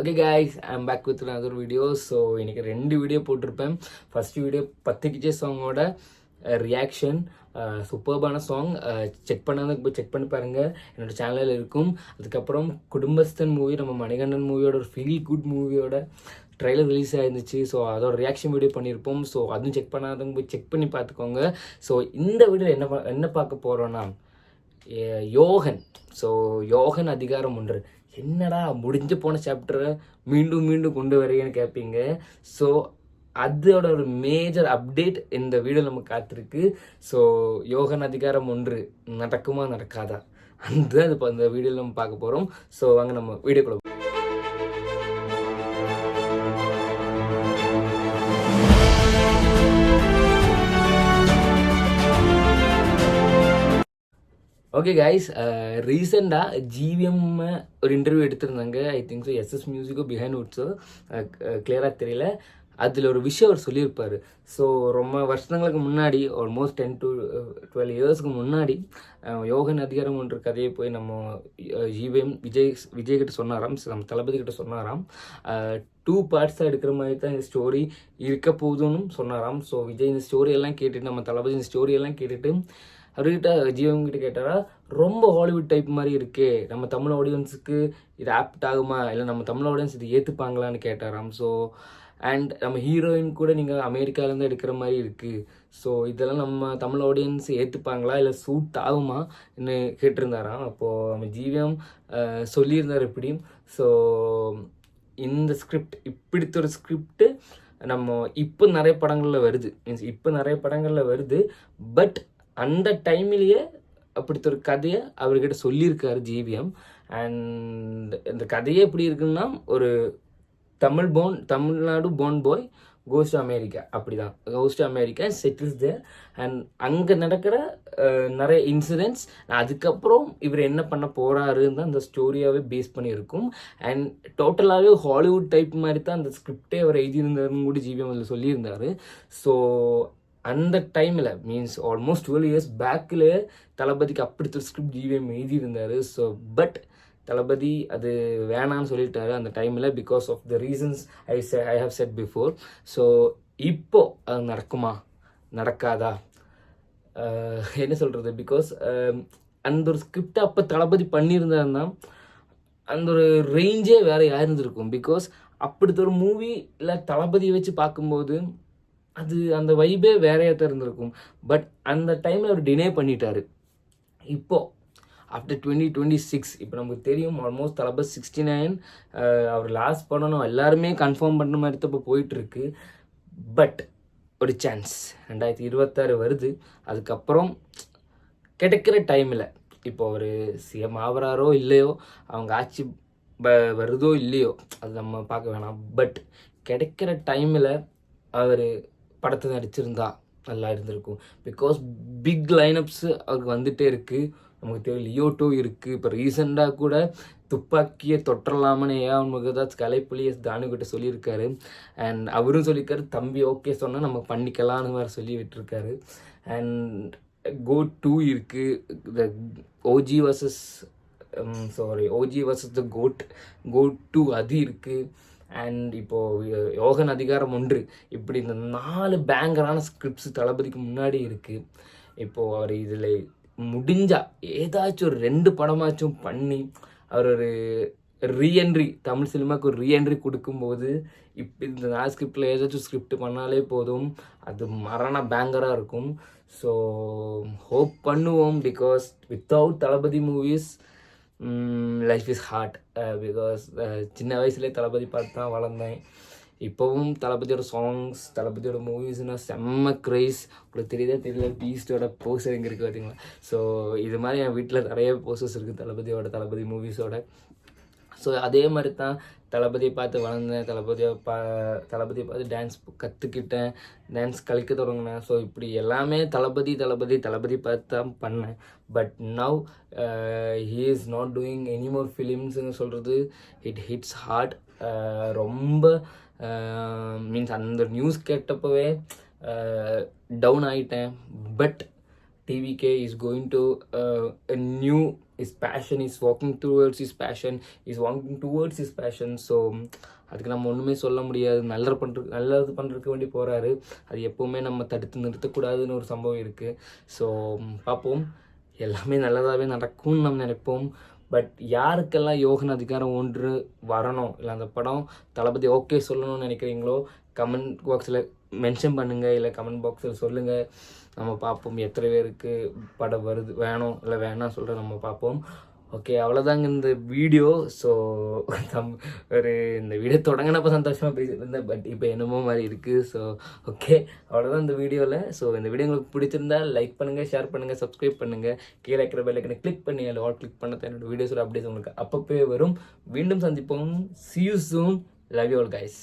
Okay guys, I'm back with another video. So இன்றைக்கி 2 video போட்டிருப்பேன். First video 10 கிச்சே சாங்கோட reaction. சூப்பர்பான சாங். செக் பண்ணாததுக்கு போய் செக் பண்ணி பாருங்கள், என்னோடய சேனலில் இருக்கும். அதுக்கப்புறம் குடும்பஸ்தன் மூவி, நம்ம மணிகண்டன் மூவியோட ஒரு ஃபீல் குட் மூவியோட ட்ரெய்லர் ரிலீஸ் ஆயிருந்துச்சு. ஸோ அதோட ரியாக்ஷன் வீடியோ பண்ணியிருப்போம். ஸோ அதுவும் செக் பண்ணாதவங்க போய் செக் பண்ணி பார்த்துக்கோங்க. ஸோ இந்த வீடியோவில் என்ன பார்க்க போகிறோன்னா, யோகன். ஸோ யோகன் அதிகாரம் 1. என்னடா முடிஞ்சு போன சாப்டரை மீண்டும் மீண்டும் கொண்டு வரீங்கன்னு கேட்பீங்க. ஸோ அதோட ஒரு மேஜர் அப்டேட் இந்த வீடியோ நமக்கு காத்திருக்கு. ஸோ யோகன் அதிகாரம் 1 நடக்குமா நடக்காதா அது இப்போ அந்த வீடியோவில் நம்ம பார்க்க போகிறோம். ஸோ வாங்க நம்ம வீடியோக்குள்ள. ஓகே கைஸ், ரீசெண்டாக ஜிவிஎம் ஒரு இன்டர்வியூ எடுத்திருந்தாங்க. ஐ திங்க் ஸோ எஸ்எஸ் மியூசிக்கோ பிஹைண்ட் வுட்ஸோ கிளியராக தெரியல. அதில் ஒரு விஷயம் அவர் சொல்லியிருப்பார். ஸோ ரொம்ப வருஷங்களுக்கு முன்னாடி, ஆல்மோஸ்ட் 10 to 12 இயர்ஸ்க்கு முன்னாடி யோகன் அதிகாரம் 1 கதையை போய் நம்ம ஜிவிஎம் விஜய் கிட்ட சொன்னாராம், நம்ம தளபதி கிட்ட சொன்னாராம். 2 பார்ட்ஸாக எடுக்கிற மாதிரி தான் இந்த ஸ்டோரி இருக்க போகுதுன்னு சொன்னாராம். ஸோ விஜய் இந்த ஸ்டோரியெல்லாம் கேட்டுட்டு, நம்ம தளபதி இந்த ஸ்டோரியெல்லாம் கேட்டுட்டு அவர்கிட்ட ஜிவிஎம் கிட்ட கேட்டாரா, ரொம்ப ஹாலிவுட் டைப் மாதிரி இருக்கே, நம்ம தமிழ் ஆடியன்ஸுக்கு இது ஆப்ட் ஆகுமா, இல்லை நம்ம தமிழ் ஆடியன்ஸ் இது ஏற்றுப்பாங்களான்னு கேட்டாராம். ஸோ அண்ட் நம்ம ஹீரோயின் கூட நீங்கள் அமெரிக்காவிலேருந்து எடுக்கிற மாதிரி இருக்குது. ஸோ இதெல்லாம் நம்ம தமிழ் ஆடியன்ஸ் ஏற்றுப்பாங்களா, இல்லை சூட் ஆகுமான்னு கேட்டிருந்தாராம். அப்போது நம்ம ஜிவிஎம் சொல்லியிருந்தார் எப்படியும். ஸோ இந்த ஸ்கிரிப்ட், இப்படித்த ஒரு ஸ்கிரிப்டு நம்ம இப்போ நிறைய படங்களில் வருது, மீன்ஸ் இப்போ நிறைய படங்களில் வருது. பட் அந்த டைம்லேயே அப்படித்த ஒரு கதையை அவர்கிட்ட சொல்லியிருக்காரு ஜிவிஎம். அண்ட் இந்த கதையே எப்படி இருக்குன்னா, ஒரு Tamil Nadu born boy goes to America, அப்படி தான் goes to America, settles there. And அங்கே நடக்கிற நிறைய இன்சிடென்ட்ஸ், அதுக்கப்புறம் இவர் என்ன பண்ண போகிறாருன்னு தான் அந்த ஸ்டோரியாகவே பேஸ் பண்ணியிருக்கும். அண்ட் டோட்டலாகவே ஹாலிவுட் டைப் மாதிரி தான் அந்த ஸ்கிரிப்டே அவர் எழுதியிருந்தாருன்னு கூட ஜிவிஎம் அதில் சொல்லியிருந்தார். ஸோ அந்த டைமில், மீன்ஸ் ஆல்மோஸ்ட் 12 இயர்ஸ் பேக்கில் தளபதிக்கு அப்படித்த ஸ்கிரிப்ட் ஜிவிஎம் எழுதியிருந்தார். ஸோ பட் தளபதி அது வேணான்னு சொல்லிட்டாரு அந்த டைமில், because of the reasons I have said before. So இப்போ அது நடக்குமா நடக்காதா என்ன சொல்கிறது, பிகாஸ் அந்த ஒரு ஸ்கிரிப்டை அப்போ தளபதி பண்ணியிருந்தாருன்னா அந்த ஒரு ரேஞ்சே வேறு யாருந்துருக்கும். பிகாஸ் அப்படித்த ஒரு மூவி இல்லை தளபதியை வச்சு பார்க்கும்போது அது அந்த வைபே வேறையாக தான் இருந்திருக்கும். பட் அந்த டைமில் அவர் டினே பண்ணிட்டார். இப்போது ஆஃப்டர் 2026 இப்போ நமக்கு தெரியும், ஆல்மோஸ்ட் தளபதி 69 அவர் லாஸ்ட் பண்ணணும் எல்லாருமே கன்ஃபார்ம் பண்ணுற மாதிரி தான் இப்போ போயிட்டுருக்கு. பட் ஒரு சான்ஸ் 2026 வருது. அதுக்கப்புறம் கிடைக்கிற டைமில் இப்போ அவர் சிஎம் ஆகிறாரோ இல்லையோ, அவங்க ஆட்சி வருதோ இல்லையோ அது நம்ம பார்க்க வேணாம். பட் கிடைக்கிற டைமில் அவர் படத்தை நடிச்சிருந்தா நல்லா இருந்திருக்கும். பிகாஸ் பிக் லைனப்ஸு அவருக்கு வந்துகிட்டே இருக்குது. நமக்கு தெரியும் லியோ 2 இருக்குது. இப்போ ரீசெண்டாக கூட துப்பாக்கியை தொற்றலாமன்னு முகதாஸ் கலைப்புலியை தானுக்கிட்ட சொல்லியிருக்காரு. அண்ட் அவரும் சொல்லியிருக்காரு, தம்பி ஓகே சொன்னால் நம்ம பண்ணிக்கலான்னு வேறு சொல்லி விட்டுருக்காரு. அண்ட் கோட் 2 இருக்குது. The OG versus the GOAT 2 அது இருக்குது. அண்ட் இப்போது யோகன் அதிகாரம் 1, இப்படி இந்த 4 பேங்கரான ஸ்கிரிப்ட்ஸ் தளபதிக்கு முன்னாடி இருக்குது. இப்போது அவர் இதில் முடிஞ்சால் ஏதாச்சும் ஒரு 2 படமாச்சும் பண்ணி அவர் ஒரு ரீஎன்ட்ரி, தமிழ் சினிமாவுக்கு ஒரு ரீஎன்ட்ரி கொடுக்கும்போது, இப்போ இந்த 4 ஸ்கிரிப்டில் ஏதாச்சும் ஸ்கிரிப்ட் பண்ணாலே போதும், அது மரண பேங்கராக இருக்கும். ஸோ ஹோப் பண்ணுவோம். Because without Thalapathy movies life is hard. Because சின்ன வயசுலேயே தளபதி பார்த்து தான் வளர்ந்தேன். இப்போவும் தளபதியோட சாங்ஸ், தளபதியோட மூவிஸ்னால் செம்ம க்ரைஸ். உங்களுக்கு தெரியல பீஸ்டோட போஸ்டர் எங்கே இருக்குது பார்த்தீங்களா? ஸோ இது மாதிரி என் வீட்டில் நிறைய போஸ்டர்ஸ் இருக்குது தளபதி மூவிஸோட. ஸோ அதே மாதிரி தான் தளபதியை பார்த்து வளர்ந்தேன், தளபதியை பார்த்து டான்ஸ் கற்றுக்கிட்டேன், டான்ஸ் கழிக்க தொடங்கினேன். ஸோ இப்படி எல்லாமே தளபதி பார்த்து தான் பண்ணேன். But now he is not doing any more ஃபிலிம்ஸுன்னு சொல்கிறது இட் ஹிட்ஸ் ஹார்ட். ரொம்ப மீன்ஸ் அந்த நியூஸ் கேட்டப்பவே டவுன் ஆகிட்டேன். But TVK is going to a new, his passion is walking towards his passion, so அதுக்கு நம்ம ஒன்றுமே சொல்ல முடியாது. நல்லது பண்ணுறதுக்கு வேண்டி போகிறாரு. அது எப்போவுமே நம்ம தடுத்து நிறுத்தக்கூடாதுன்னு ஒரு சம்பவம் இருக்குது. ஸோ பார்ப்போம், எல்லாமே நல்லதாகவே நடக்கும்னு நம்ம நினைப்போம். பட் யாருக்கெல்லாம் யோகன் அதிகாரம் 1 வரணும், இல்லை அந்த படம் தளபதி ஓகே சொல்லணும்னு நினைக்கிறீங்களோ கமெண்ட் பாக்ஸில் மென்ஷன் பண்ணுங்கள், இல்லை கமெண்ட் பாக்ஸில் சொல்லுங்கள். நம்ம பார்ப்போம் எத்தனை பேருக்கு படம் வருது, வேணும் இல்லை வேணாம் சொல்கிற நம்ம பார்ப்போம். ஓகே, அவ்வளோதாங்க இந்த வீடியோ. ஸோ இந்த வீடியோ தொடங்கினப்போ சந்தோஷமாக பேசியிருந்தேன், பட் இப்போ என்னமோ மாதிரி இருக்குது. ஸோ ஓகே, அவ்வளோதான் இந்த வீடியோவில். ஸோ இந்த வீடியோ உங்களுக்கு பிடிச்சிருந்தா லைக் பண்ணுங்கள், ஷேர் பண்ணுங்கள், சப்ஸ்கிரைப் பண்ணுங்கள். கீழே இருக்கிற பெல் ஐக்கனை கிளிக் பண்ணி அதில் ஆல் கிளிக் பண்ண என்னோட வீடியோஸோட அப்டேட்ஸ் உங்களுக்கு அப்பப்போ வரும். மீண்டும் சந்திப்போம். See you soon. Love you all guys.